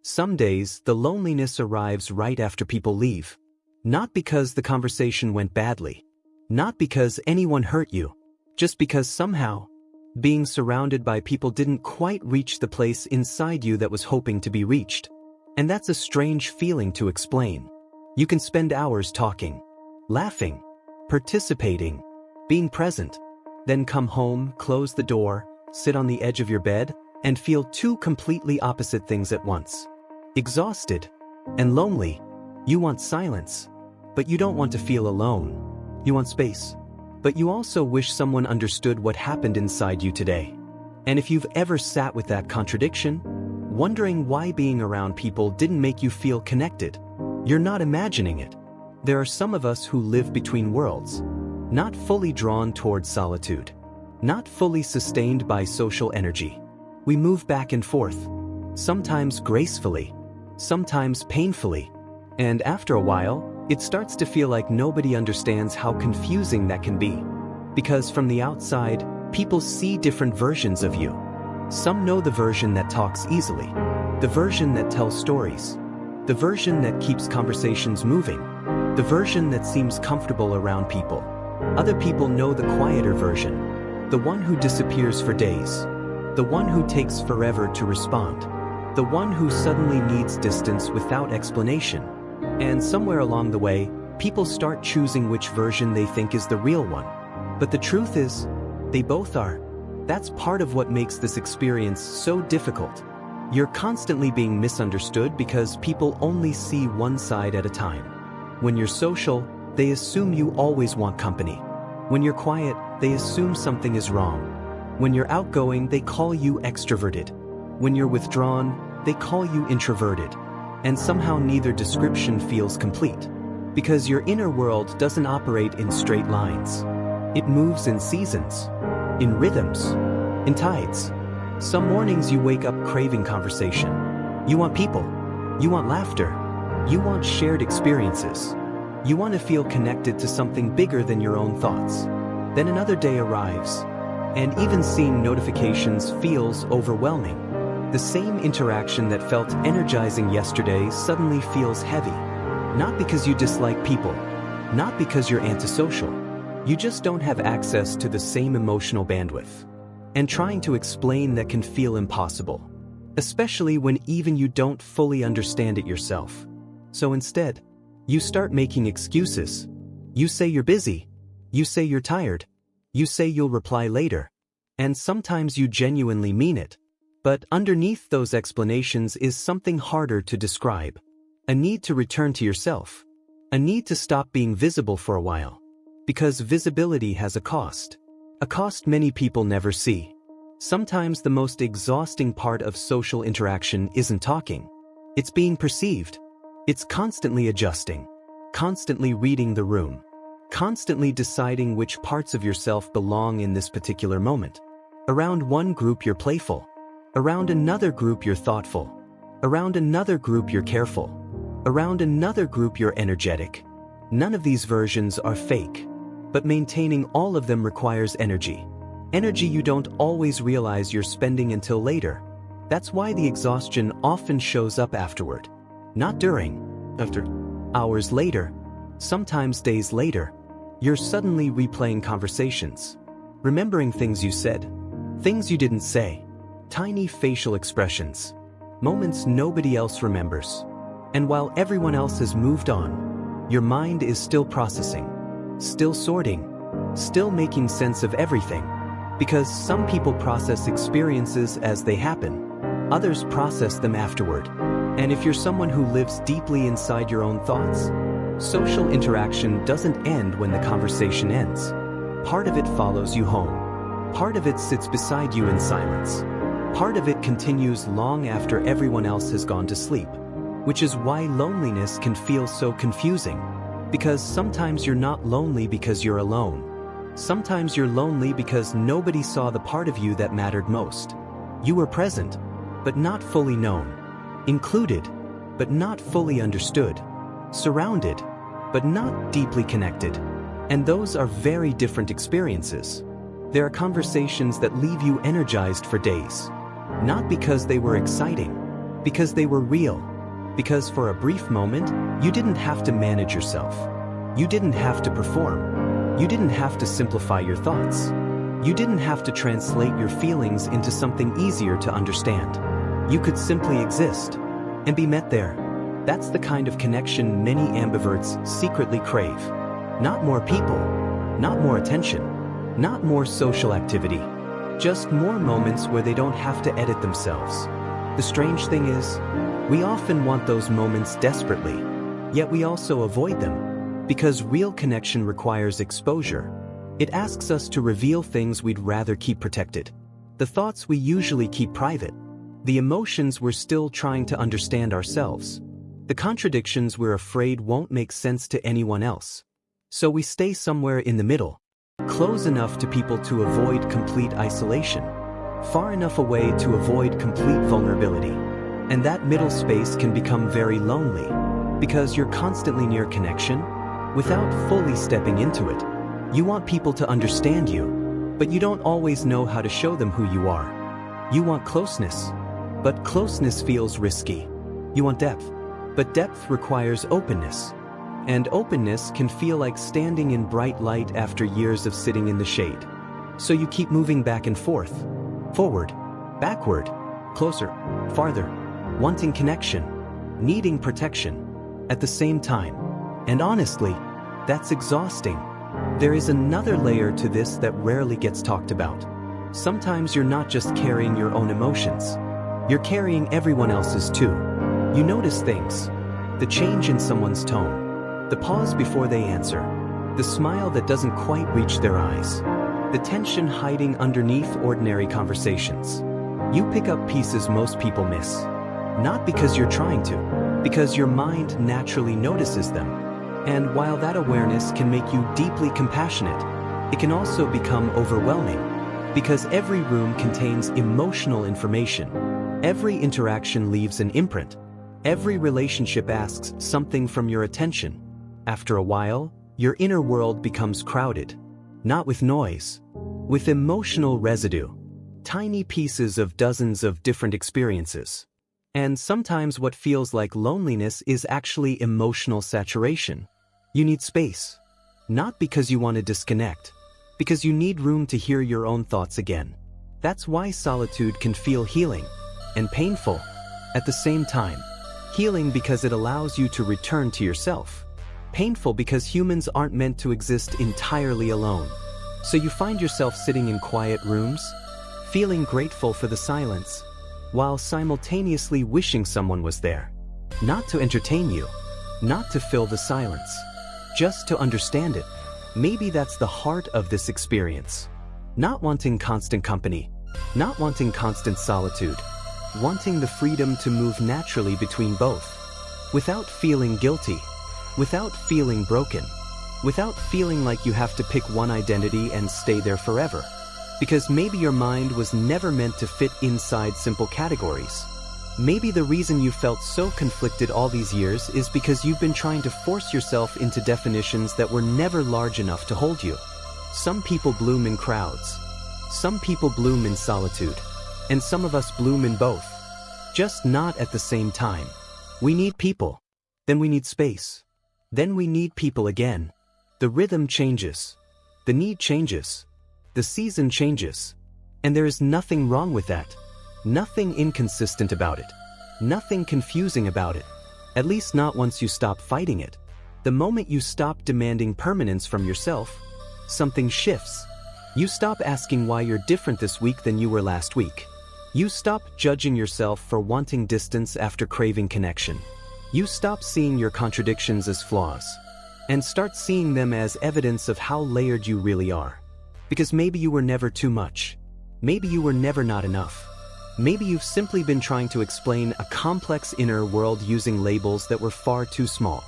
Some days, the loneliness arrives right after people leave. Not because the conversation went badly. Not because anyone hurt you. Just because somehow, being surrounded by people didn't quite reach the place inside you that was hoping to be reached. And that's a strange feeling to explain. You can spend hours talking, laughing, participating, being present, then come home, close the door, sit on the edge of your bed, and feel two completely opposite things at once. Exhausted and lonely. You want silence, but you don't want to feel alone. You want space, but you also wish someone understood what happened inside you today. And if you've ever sat with that contradiction, wondering why being around people didn't make you feel connected, you're not imagining it. There are some of us who live between worlds, not fully drawn towards solitude, not fully sustained by social energy. We move back and forth, sometimes gracefully, sometimes painfully, and after a while, it starts to feel like nobody understands how confusing that can be. Because from the outside, people see different versions of you. Some know the version that talks easily, the version that tells stories, the version that keeps conversations moving, the version that seems comfortable around people. Other people know the quieter version, the one who disappears for days, the one who takes forever to respond, the one who suddenly needs distance without explanation. And somewhere along the way, people start choosing which version they think is the real one. But the truth is, they both are. That's part of what makes this experience so difficult. You're constantly being misunderstood because people only see one side at a time. When you're social, they assume you always want company. When you're quiet, they assume something is wrong. When you're outgoing, they call you extroverted. When you're withdrawn, they call you introverted. And somehow neither description feels complete. Because your inner world doesn't operate in straight lines. It moves in seasons, in rhythms, in tides. Some mornings you wake up craving conversation. You want people. You want laughter. You want shared experiences. You want to feel connected to something bigger than your own thoughts. Then another day arrives, and even seeing notifications feels overwhelming. The same interaction that felt energizing yesterday suddenly feels heavy. Not because you dislike people, not because you're antisocial. You just don't have access to the same emotional bandwidth. And trying to explain that can feel impossible, especially when even you don't fully understand it yourself. So instead, you start making excuses. You say you're busy. You say you're tired. You say you'll reply later. And sometimes you genuinely mean it. But underneath those explanations is something harder to describe. A need to return to yourself. A need to stop being visible for a while. Because visibility has a cost. A cost many people never see. Sometimes the most exhausting part of social interaction isn't talking. It's being perceived. It's constantly adjusting. Constantly reading the room. Constantly deciding which parts of yourself belong in this particular moment. Around one group you're playful. Around another group you're thoughtful. Around another group you're careful. Around another group you're energetic. None of these versions are fake. But maintaining all of them requires energy. Energy you don't always realize you're spending until later. That's why the exhaustion often shows up afterward. Not during. After. Hours later. Sometimes days later. You're suddenly replaying conversations. Remembering things you said. Things you didn't say. Tiny facial expressions. Moments nobody else remembers. And while everyone else has moved on, your mind is still processing. Still sorting, still making sense of everything. Because some people process experiences as they happen, others process them afterward. And if you're someone who lives deeply inside your own thoughts, social interaction doesn't end when the conversation ends. Part of it follows you home. Part of it sits beside you in silence. Part of it continues long after everyone else has gone to sleep. Which is why loneliness can feel so confusing. Because sometimes you're not lonely because you're alone. Sometimes you're lonely because nobody saw the part of you that mattered most. You were present, but not fully known. Included, but not fully understood. Surrounded, but not deeply connected. And those are very different experiences. There are conversations that leave you energized for days. Not because they were exciting, Because they were real. Because for a brief moment, you didn't have to manage yourself. You didn't have to perform. You didn't have to simplify your thoughts. You didn't have to translate your feelings into something easier to understand. You could simply exist and be met there. That's the kind of connection many ambiverts secretly crave. Not more people, not more attention, not more social activity, just more moments where they don't have to edit themselves. The strange thing is, we often want those moments desperately, yet we also avoid them, because real connection requires exposure. It asks us to reveal things we'd rather keep protected, the thoughts we usually keep private, the emotions we're still trying to understand ourselves, the contradictions we're afraid won't make sense to anyone else. So we stay somewhere in the middle, close enough to people to avoid complete isolation, far enough away to avoid complete vulnerability. And that middle space can become very lonely, because you're constantly near connection, without fully stepping into it. You want people to understand you, but you don't always know how to show them who you are. You want closeness, but closeness feels risky. You want depth, but depth requires openness. And openness can feel like standing in bright light after years of sitting in the shade. So you keep moving back and forth, forward, backward, closer, farther, wanting connection, needing protection, at the same time. And honestly, that's exhausting. There is another layer to this that rarely gets talked about. Sometimes you're not just carrying your own emotions. You're carrying everyone else's too. You notice things. The change in someone's tone. The pause before they answer. The smile that doesn't quite reach their eyes. The tension hiding underneath ordinary conversations. You pick up pieces most people miss. Not because you're trying to, because your mind naturally notices them. And while that awareness can make you deeply compassionate, it can also become overwhelming, because every room contains emotional information. Every interaction leaves an imprint. Every relationship asks something from your attention. After a while, your inner world becomes crowded. Not with noise, with emotional residue. Tiny pieces of dozens of different experiences. And sometimes what feels like loneliness is actually emotional saturation. You need space. Not because you want to disconnect, because you need room to hear your own thoughts again. That's why solitude can feel healing and painful at the same time. Healing because it allows you to return to yourself. Painful because humans aren't meant to exist entirely alone. So you find yourself sitting in quiet rooms, feeling grateful for the silence, while simultaneously wishing someone was there. Not to entertain you, not to fill the silence, just to understand it. Maybe that's the heart of this experience. Not wanting constant company, not wanting constant solitude, wanting the freedom to move naturally between both, without feeling guilty, without feeling broken, without feeling like you have to pick one identity and stay there forever. Because maybe your mind was never meant to fit inside simple categories. Maybe the reason you felt so conflicted all these years is because you've been trying to force yourself into definitions that were never large enough to hold you. Some people bloom in crowds. Some people bloom in solitude. And some of us bloom in both. Just not at the same time. We need people. Then we need space. Then we need people again. The rhythm changes. The need changes. The season changes. And there is nothing wrong with that. Nothing inconsistent about it. Nothing confusing about it. At least not once you stop fighting it. The moment you stop demanding permanence from yourself, something shifts. You stop asking why you're different this week than you were last week. You stop judging yourself for wanting distance after craving connection. You stop seeing your contradictions as flaws, and start seeing them as evidence of how layered you really are. Because maybe you were never too much. Maybe you were never not enough. Maybe you've simply been trying to explain a complex inner world using labels that were far too small.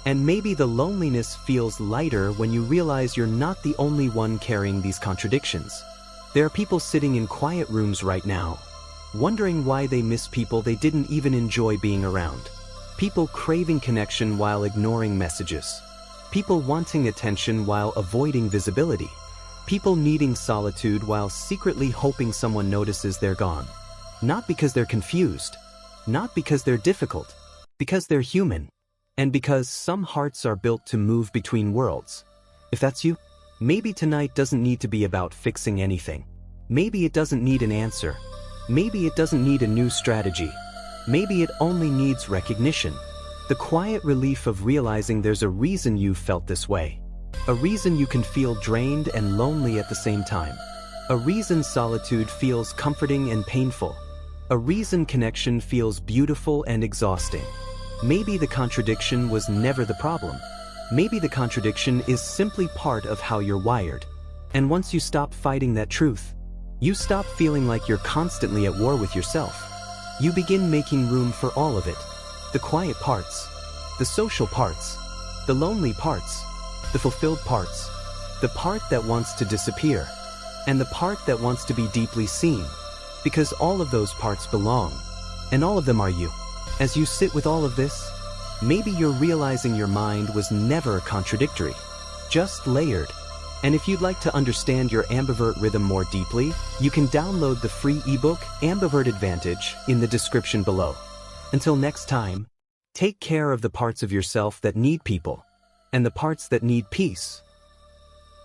And maybe the loneliness feels lighter when you realize you're not the only one carrying these contradictions. There are people sitting in quiet rooms right now, wondering why they miss people they didn't even enjoy being around. People craving connection while ignoring messages. People wanting attention while avoiding visibility. People needing solitude while secretly hoping someone notices they're gone. Not because they're confused, Not because they're difficult, because they're human. And because some hearts are built to move between worlds. If that's you, maybe tonight doesn't need to be about fixing anything. Maybe it doesn't need an answer. Maybe it doesn't need a new strategy. Maybe it only needs recognition. The quiet relief of realizing there's a reason you felt this way. A reason you can feel drained and lonely at the same time. A reason solitude feels comforting and painful. A reason connection feels beautiful and exhausting. Maybe the contradiction was never the problem. Maybe the contradiction is simply part of how you're wired. And once you stop fighting that truth, you stop feeling like you're constantly at war with yourself. You begin making room for all of it. The quiet parts, the social parts, the lonely parts, the fulfilled parts, the part that wants to disappear, and the part that wants to be deeply seen. Because all of those parts belong, and all of them are you. As you sit with all of this, maybe you're realizing your mind was never contradictory, just layered. And if you'd like to understand your ambivert rhythm more deeply, you can download the free ebook, Ambivert Advantage, in the description below. Until next time, take care of the parts of yourself that need people, and the parts that need peace.